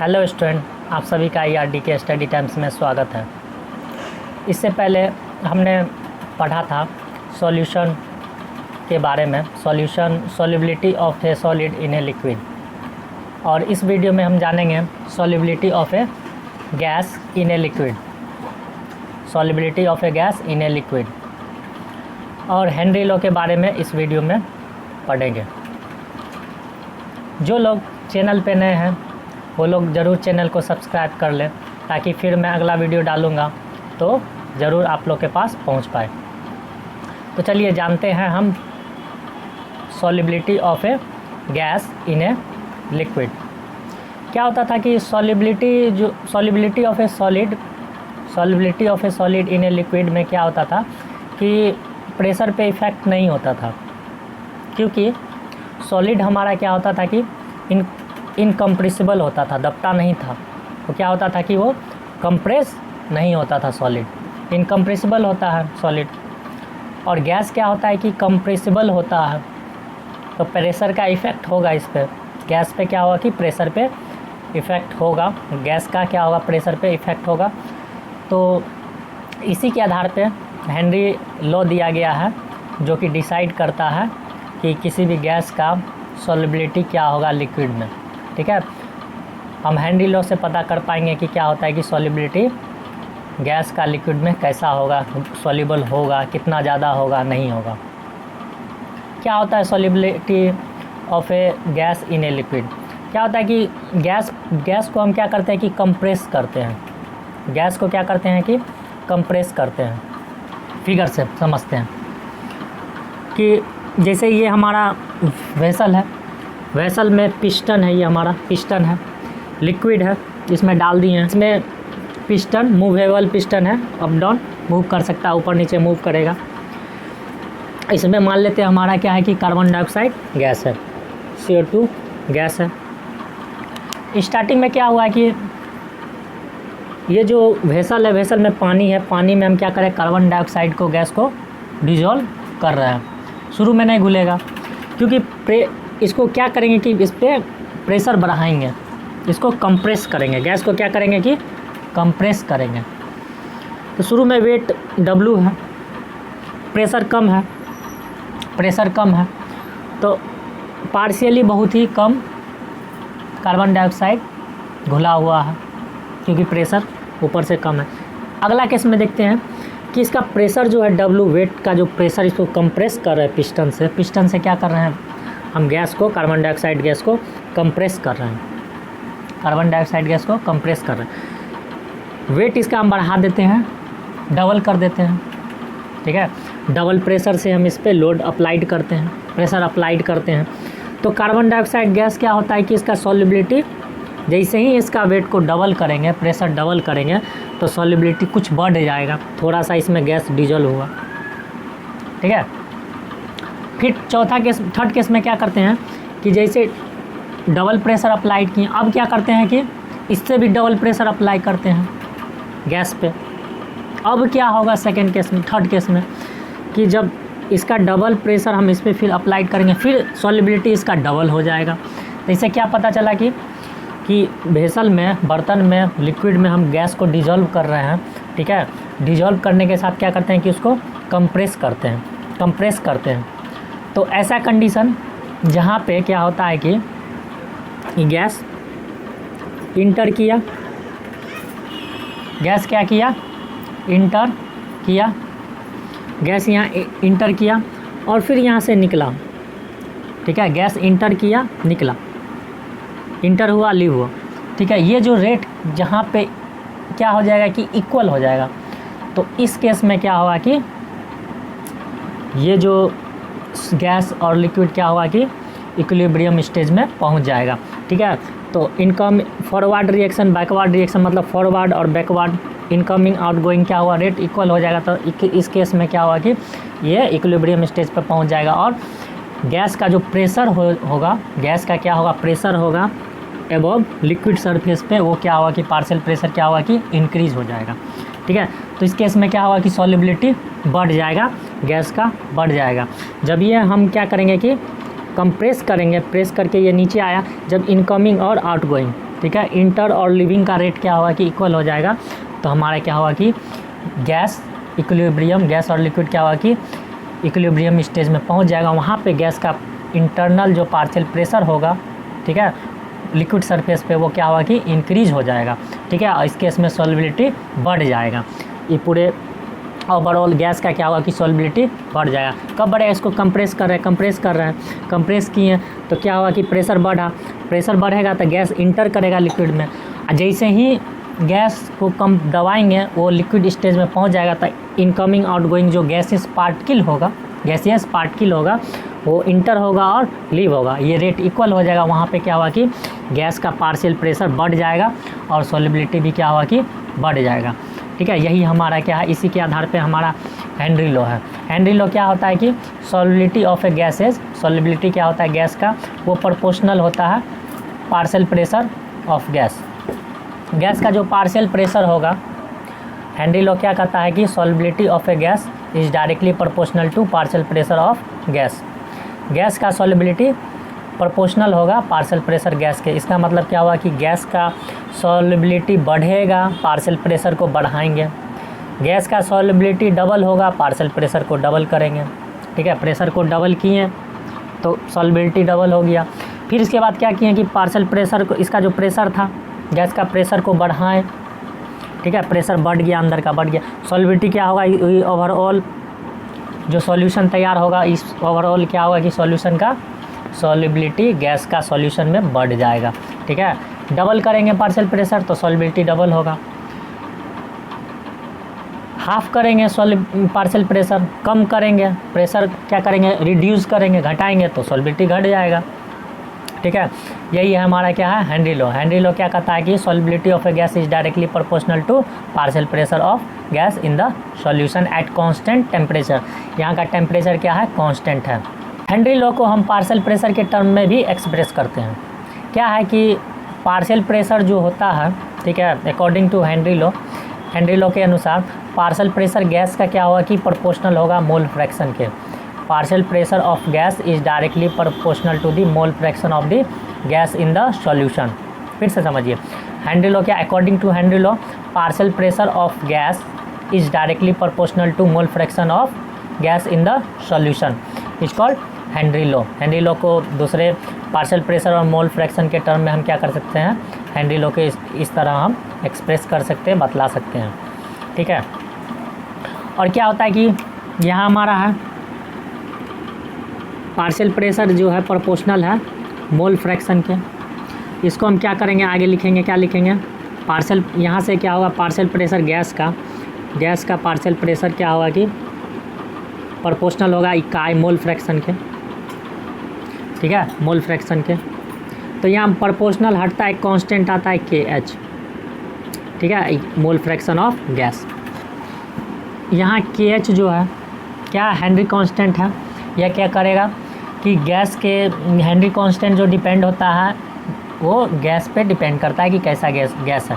Hello student, आप सभी का IRD के स्टडी टाइम्स में स्वागत है। इससे पहले हमने पढ़ा था सॉल्यूशन के बारे में, solubility of A solid in a liquid, और इस वीडियो में हम जानेंगे solubility of a gas in a liquid, solubility of a gas in a liquid, और हेनरी लॉ के बारे में इस वीडियो में पढ़ेंगे। जो लोग चैनल पे नए हैं वो लोग ज़रूर चैनल को सब्सक्राइब कर लें, ताकि फिर मैं अगला वीडियो डालूँगा तो ज़रूर आप लोग के पास पहुंच पाए। तो चलिए जानते हैं हम solubility of a gas in a liquid. क्या होता था कि solubility of A solid in a liquid में क्या होता था कि प्रेशर पे इफ़ेक्ट नहीं होता था, क्योंकि सॉलिड हमारा क्या होता था कि इनकम्प्रेसिबल होता था, दबता नहीं था। तो क्या होता था कि वो कंप्रेस नहीं होता था, सॉलिड इनकम्प्रेसिबल होता है सॉलिड। और गैस क्या होता है कि कंप्रेसिबल होता है, तो प्रेशर का इफ़ेक्ट होगा इस पर। गैस पे क्या होगा कि प्रेशर पे इफ़ेक्ट होगा, गैस का क्या होगा, प्रेशर पे इफ़ेक्ट होगा। तो इसी के आधार पे हेनरी लॉ दिया गया है, जो कि डिसाइड करता है कि किसी भी गैस का सॉल्युबिलिटी क्या होगा लिक्विड में। ठीक है, हम हेनरी लॉ से पता कर पाएंगे कि क्या होता है कि सॉल्युबिलिटी गैस का लिक्विड में कैसा होगा, सॉल्युबल होगा, कितना ज़्यादा होगा, नहीं होगा। क्या होता है solubility of a gas in a liquid? क्या होता है कि गैस को हम क्या करते हैं कि कंप्रेस करते हैं। गैस को क्या करते हैं कि कंप्रेस करते हैं। फिगर से समझते हैं कि जैसे ये हमारा वेसल है, वेसल में पिस्टन है, ये हमारा पिस्टन है, लिक्विड है, इसमें डाल दिए हैं। इसमें पिस्टन मूवेबल पिस्टन है, अप डाउन मूव कर सकता है, ऊपर नीचे मूव करेगा। इसमें मान लेते हैं हमारा क्या है कि कार्बन डाइऑक्साइड गैस है, CO2 गैस है। स्टार्टिंग में क्या हुआ है कि ये जो वेसल है, वेसल में पानी है, पानी में हम क्या करें, कार्बन डाइऑक्साइड को, गैस को डिजोल्व कर रहे हैं। शुरू में नहीं घुलेगा, क्योंकि इसको क्या करेंगे कि इस पर प्रेशर बढ़ाएंगे, इसको कंप्रेस करेंगे। गैस को क्या करेंगे कि कंप्रेस करेंगे। तो शुरू में वेट W है, प्रेशर कम है, तो पार्शियली बहुत ही कम कार्बन डाइऑक्साइड घुला हुआ है, क्योंकि प्रेशर ऊपर से कम है। अगला केस में देखते हैं कि इसका प्रेशर जो है W, वेट का जो प्रेशर, इसको कंप्रेस कर रहे हैं पिस्टन से क्या कर रहे हैं हम, गैस को, कार्बन डाइऑक्साइड गैस को कंप्रेस कर रहे हैं, कार्बन डाइऑक्साइड गैस को कंप्रेस कर रहे हैं। वेट इसका हम बढ़ा देते हैं, डबल कर देते हैं। ठीक है, डबल प्रेशर से हम इस पर लोड अप्लाइड करते हैं, प्रेशर अप्लाइड करते हैं। तो कार्बन डाइऑक्साइड गैस क्या होता है कि इसका सॉल्युबिलिटी, जैसे ही इसका वेट को डबल करेंगे, प्रेशर डबल करेंगे, तो सॉल्युबिलिटी कुछ बढ़ जाएगा, थोड़ा सा इसमें गैस डिजोल्व हुआ। ठीक है, फिर थर्ड केस में क्या करते हैं कि जैसे डबल प्रेशर अप्लाइड किए, अब क्या करते हैं कि इससे भी डबल प्रेशर अप्लाई करते हैं गैस पे। अब क्या होगा थर्ड केस में कि जब इसका डबल प्रेशर हम इस पर फिर अप्लाइड करेंगे, फिर सॉल्युबिलिटी इसका डबल हो जाएगा। तो इससे क्या पता चला कि वेसल में, बर्तन में, लिक्विड में हम गैस को डिजोल्व कर रहे हैं। ठीक है, डिजोल्व करने के साथ क्या करते हैं कि उसको कंप्रेस करते हैं। तो ऐसा कंडीशन जहाँ पे क्या होता है कि गैस इंटर किया, गैस क्या किया, इंटर किया, गैस यहाँ इंटर किया और फिर यहाँ से निकला। ठीक है, गैस इंटर किया, निकला, इंटर हुआ, लीव हुआ। ठीक है, ये जो रेट जहाँ पे क्या हो जाएगा कि इक्वल हो जाएगा। तो इस केस में क्या होगा कि ये जो गैस और लिक्विड क्या होगा कि इक्विलिब्रियम स्टेज में पहुंच जाएगा। ठीक है, तो income forward reaction, backward reaction, मतलब फॉरवर्ड और बैकवर्ड, इनकमिंग आउटगोइंग क्या हुआ, रेट इक्वल हो जाएगा। तो इस केस में क्या होगा कि ये इक्विलिब्रियम स्टेज पर पहुंच जाएगा, और गैस का जो प्रेशर होगा, गैस का क्या होगा, प्रेशर होगा एबव लिक्विड सरफेस पे, वो क्या होगा कि पार्शियल प्रेशर क्या होगा कि इंक्रीज हो जाएगा। ठीक है, तो इस केस में क्या होगा कि सॉल्युबिलिटी बढ़ जाएगा, गैस का बढ़ जाएगा। जब ये हम क्या करेंगे कि कंप्रेस करेंगे, प्रेस करके ये नीचे आया, जब इनकमिंग और आउटगोइंग ठीक है, इंटर और लिविंग का रेट क्या होगा कि इक्वल हो जाएगा। तो हमारा क्या होगा कि गैस इक्विलिब्रियम, गैस और लिक्विड क्या होगा कि इक्विलिब्रियम स्टेज में पहुंच जाएगा। वहाँ पे गैस का इंटरनल जो पार्शियल प्रेशर होगा, ठीक है, लिक्विड सरफेस पे वो क्या होगा कि इंक्रीज हो जाएगा, ठीक है। इस केस में सॉल्युबिलिटी बढ़ जाएगा। ये पूरे ओवरऑल गैस का क्या होगा कि सॉल्युबिलिटी बढ़ जाएगा। कब बढ़ेगा? इसको कंप्रेस कर रहे हैं, कंप्रेस किए तो क्या होगा कि प्रेशर बढ़ा, प्रेशर बढ़ेगा तो गैस इंटर करेगा लिक्विड में। जैसे ही गैस को कम दबाएंगे वो लिक्विड स्टेज में पहुंच जाएगा तो इनकमिंग आउटगोइंग जो गैसियस पार्टिकल होगा वो इंटर होगा और लीव होगा। ये रेट इक्वल हो जाएगा। वहाँ पे क्या होगा कि गैस का पार्शियल प्रेशर बढ़ जाएगा और सॉल्युबिलिटी भी क्या होगा कि बढ़ जाएगा, ठीक है। यही हमारा क्या है, इसी के आधार पे हमारा हेनरी लॉ है। हेनरी लॉ क्या होता है कि solubility of a gases, solubility क्या होता है गैस का, वो प्रोपोर्शनल होता है partial pressure of gas. Gas का जो पार्शियल प्रेशर होगा, हेनरी लॉ क्या कहता है कि solubility of a gas is directly proportional to partial pressure of gas. Gas का सॉल्युबिलिटी प्रोपोर्शनल होगा पार्शियल प्रेशर गैस के। इसका मतलब क्या हुआ कि गैस का सॉल्युबिलिटी बढ़ेगा, पार्शियल प्रेशर को बढ़ाएंगे। गैस का सॉल्युबिलिटी डबल होगा, पार्शियल प्रेशर को डबल करेंगे, ठीक है। प्रेशर को डबल किए तो सॉल्युबिलिटी डबल हो गया। फिर इसके बाद क्या किए कि पार्शियल प्रेशर को, इसका जो प्रेशर था गैस का प्रेशर को बढ़ाएं, ठीक है। प्रेशर बढ़ गया, अंदर का बढ़ गया, सॉल्युबिलिटी क्या होगा, ओवरऑल जो सॉल्यूशन तैयार होगा, इस ओवरऑल क्या होगा कि सॉल्यूशन का सॉल्युबिलिटी गैस का सॉल्यूशन में बढ़ जाएगा, ठीक है। डबल करेंगे पार्शियल प्रेशर तो सॉल्युबिलिटी डबल होगा। हाफ करेंगे पार्शियल प्रेशर, कम करेंगे प्रेशर, क्या करेंगे रिड्यूस करेंगे, घटाएंगे तो सॉल्युबिलिटी घट जाएगा, ठीक है। यही है हमारा क्या है हेनरी लॉ। हेनरी लॉ क्या कहता है कि solubility of a gas is directly proportional to partial pressure of gas in the solution at constant temperature. यहाँ का टेम्परेचर क्या है, कांस्टेंट है। हेनरी लॉ को हम पार्शियल प्रेशर के टर्म में भी एक्सप्रेस करते हैं। क्या है कि पार्शियल प्रेशर जो होता है, ठीक है, अकॉर्डिंग टू हेनरी लॉ के अनुसार पार्शियल प्रेशर गैस का क्या होगा कि प्रोपोर्शनल होगा मोल फ्रैक्शन के। Partial pressure of gas is directly proportional to the mole fraction of the gas in the solution. फिर से समझिए, हेनरी लॉ क्या, according to Henry law partial pressure of gas is directly proportional to mole fraction of gas in the solution is called Henry law. Henry law को दूसरे partial pressure और मोल fraction के term में हम क्या कर सकते हैं, हेनरी लॉ के इस तरह हम एक्सप्रेस कर सकते हैं, बतला सकते हैं, ठीक है। और क्या होता है कि यहाँ हमारा है पार्शियल प्रेशर जो है प्रोपोर्शनल है मोल फ्रैक्शन के। इसको हम क्या करेंगे, आगे लिखेंगे, क्या लिखेंगे, पार्शियल, यहाँ से क्या होगा पार्शियल प्रेशर गैस का पार्शियल प्रेशर क्या होगा कि प्रोपोर्शनल होगा इकाई मोल फ्रैक्शन के, ठीक है, मोल फ्रैक्शन के। तो यहाँ प्रोपोर्शनल हटता है, कांस्टेंट आता है KH, ठीक है, मोल फ्रैक्शन ऑफ गैस। यहाँ KH जो है क्या हेनरी कांस्टेंट है। यह क्या करेगा कि गैस के हेनरी कांस्टेंट जो डिपेंड होता है वो गैस पे डिपेंड करता है कि कैसा गैस है।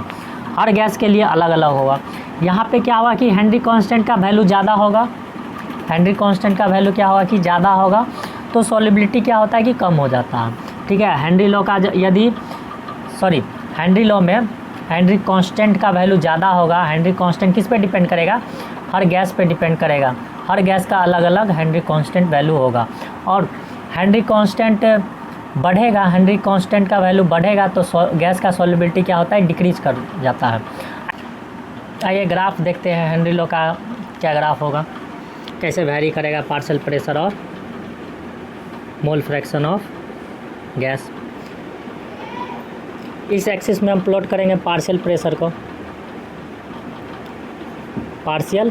हर गैस के लिए अलग अलग होगा। यहाँ पे क्या होगा कि हेनरी कांस्टेंट का वैल्यू ज़्यादा होगा, हेनरी कांस्टेंट का वैल्यू क्या होगा कि ज़्यादा होगा तो सॉल्युबिलिटी क्या होता है कि कम हो जाता है, ठीक है। हेनरी लॉ में हेनरी कांस्टेंट का वैल्यू ज़्यादा होगा। हेनरी कांस्टेंट किस पे डिपेंड करेगा, हर गैस पे डिपेंड करेगा। हर गैस का अलग अलग हेनरी कांस्टेंट वैल्यू होगा और हेनरी कांस्टेंट बढ़ेगा, हेनरी कांस्टेंट का वैल्यू बढ़ेगा तो गैस का सॉल्युबिलिटी क्या होता है डिक्रीज कर जाता है। आइए ग्राफ देखते हैं हेनरी लॉ का क्या ग्राफ होगा, कैसे वैरी करेगा पार्शियल प्रेशर और मोल फ्रैक्शन ऑफ गैस। इस एक्सिस में हम प्लॉट करेंगे पार्शियल प्रेशर को, पार्शियल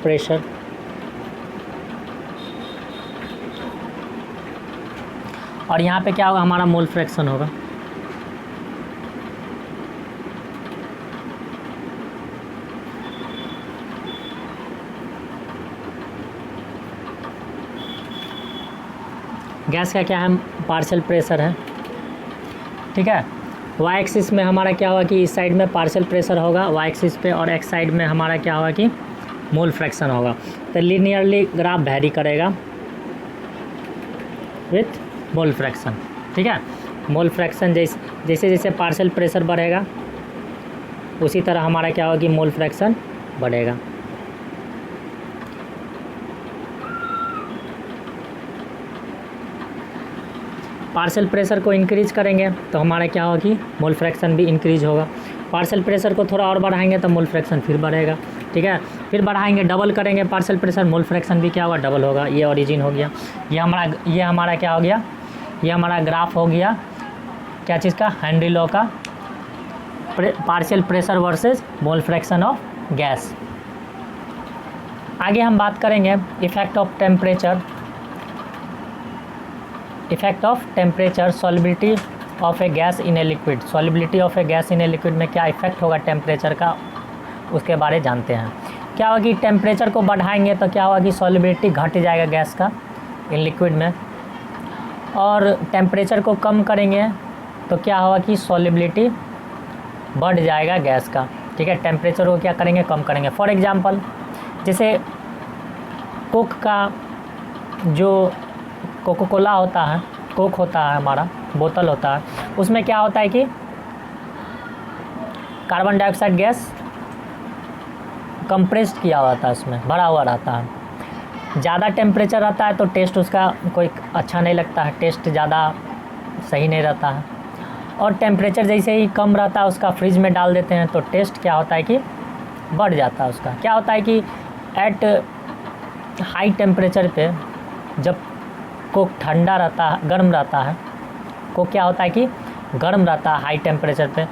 प्रेशर, और यहाँ पे क्या होगा हमारा मोल फ्रैक्शन होगा। गैस का क्या है पार्शियल प्रेशर है, ठीक है। वाई एक्सिस में हमारा क्या होगा कि इस साइड में पार्शियल प्रेशर होगा वाई एक्सिस पे, और एक्स साइड में हमारा क्या होगा कि मोल फ्रैक्शन होगा। तो लीनियरली ग्राफ वैरी करेगा विथ मोल फ्रैक्शन, ठीक है। मोल फ्रैक्शन जैसे जैसे पार्शियल प्रेशर बढ़ेगा उसी तरह हमारा क्या होगा कि मोल फ्रैक्शन बढ़ेगा। पार्शियल प्रेशर को इंक्रीज करेंगे तो हमारा क्या होगा कि मोल फ्रैक्शन भी इंक्रीज होगा। पार्शियल प्रेशर को थोड़ा और बढ़ाएंगे तो मोल फ्रैक्शन फिर बढ़ेगा। ठीक है, फिर बढ़ाएंगे, डबल करेंगे पार्शियल प्रेशर, मोल फ्रैक्शन भी क्या होगा, डबल होगा। ये ओरिजिन हो गया। ये हमारा क्या हो गया, ये हमारा ग्राफ हो गया क्या चीज़ का, हेनरी लॉ का, partial pressure versus mole fraction of gas. आगे हम बात करेंगे effect of temperature solubility of a gas in a liquid. Solubility of a gas in a liquid में क्या इफेक्ट होगा टेम्परेचर का, उसके बारे जानते हैं। क्या होगा कि टेम्परेचर को बढ़ाएंगे तो क्या होगा कि सॉल्युबिलिटी घट जाएगा गैस का इन लिक्विड में, और टेम्परेचर को कम करेंगे तो क्या होगा कि सॉल्युबिलिटी बढ़ जाएगा गैस का। ठीक है, टेम्परेचर को क्या करेंगे, कम करेंगे। फॉर एग्जांपल जैसे कोक का जो कोको कोला होता है, कोक होता है हमारा, बोतल होता है, उसमें क्या होता है कि कार्बन डाइऑक्साइड गैस कंप्रेस्ड किया हुआ था, उसमें भरा हुआ रहता है। ज़्यादा टेम्परेचर रहता है तो टेस्ट उसका कोई अच्छा नहीं लगता है, टेस्ट ज़्यादा सही नहीं रहता है। और टेम्परेचर जैसे ही कम रहता है उसका फ्रिज में डाल देते हैं तो टेस्ट क्या होता है कि बढ़ जाता है उसका। क्या होता है कि एट हाई टेम्परेचर पे जब कोक ठंडा रहता है, गर्म रहता है, कोक क्या होता है कि गर्म रहता है हाई टेम्परेचर पे,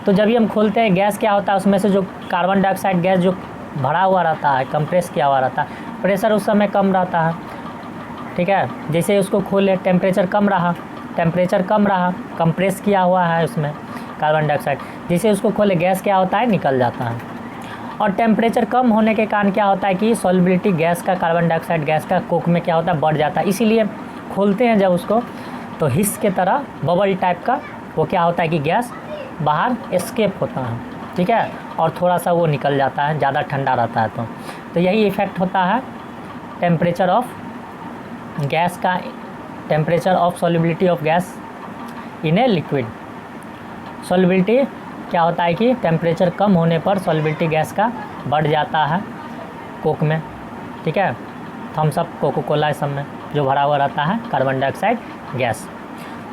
तो जब भी हम खोलते हैं गैस क्या होता है उसमें से जो कार्बन डाइऑक्साइड गैस जो भरा हुआ रहता है, कंप्रेस किया हुआ रहता है, प्रेशर उस समय कम रहता है। ठीक है, जैसे ही उसको खोले टेम्परेचर कम रहा, कंप्रेस किया हुआ है उसमें कार्बन डाइऑक्साइड, जैसे उसको खोले गैस क्या होता है, निकल जाता है। और टेम्परेचर कम होने के कारण क्या होता है कि सॉल्युबिलिटी गैस का, कार्बन डाइऑक्साइड गैस का कोक में क्या होता है, बढ़ जाता है। इसीलिए खोलते हैं जब उसको तो हिस के तरह बबल टाइप का वो क्या होता है कि गैस बाहर एस्केप होता है। ठीक है, और थोड़ा सा वो निकल जाता है, ज़्यादा ठंडा रहता है तो यही इफ़ेक्ट होता है टेम्परेचर ऑफ गैस का, temperature of solubility of gas in a liquid. Solubility क्या होता है कि टेम्परेचर कम होने पर सॉल्युबिलिटी गैस का बढ़ जाता है कोक में। ठीक है, थम्स अप, कोको कोला, सब में जो भरा हुआ रहता है कार्बन डाइऑक्साइड गैस।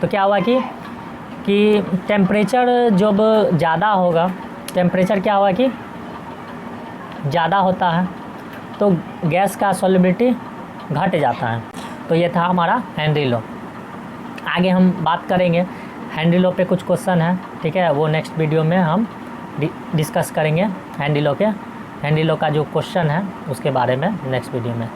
तो क्या हुआ कि टेम्परेचर जब ज़्यादा होगा, टेम्परेचर क्या हुआ कि ज़्यादा होता है तो गैस का सॉल्युबिलिटी घट जाता है। तो ये था हमारा हेनरी लॉ। आगे हम बात करेंगे हेनरी लॉ पे, कुछ क्वेश्चन है। ठीक है, वो नेक्स्ट वीडियो में हम डिस्कस करेंगे हेनरी लॉ का जो क्वेश्चन है उसके बारे में नेक्स्ट वीडियो में।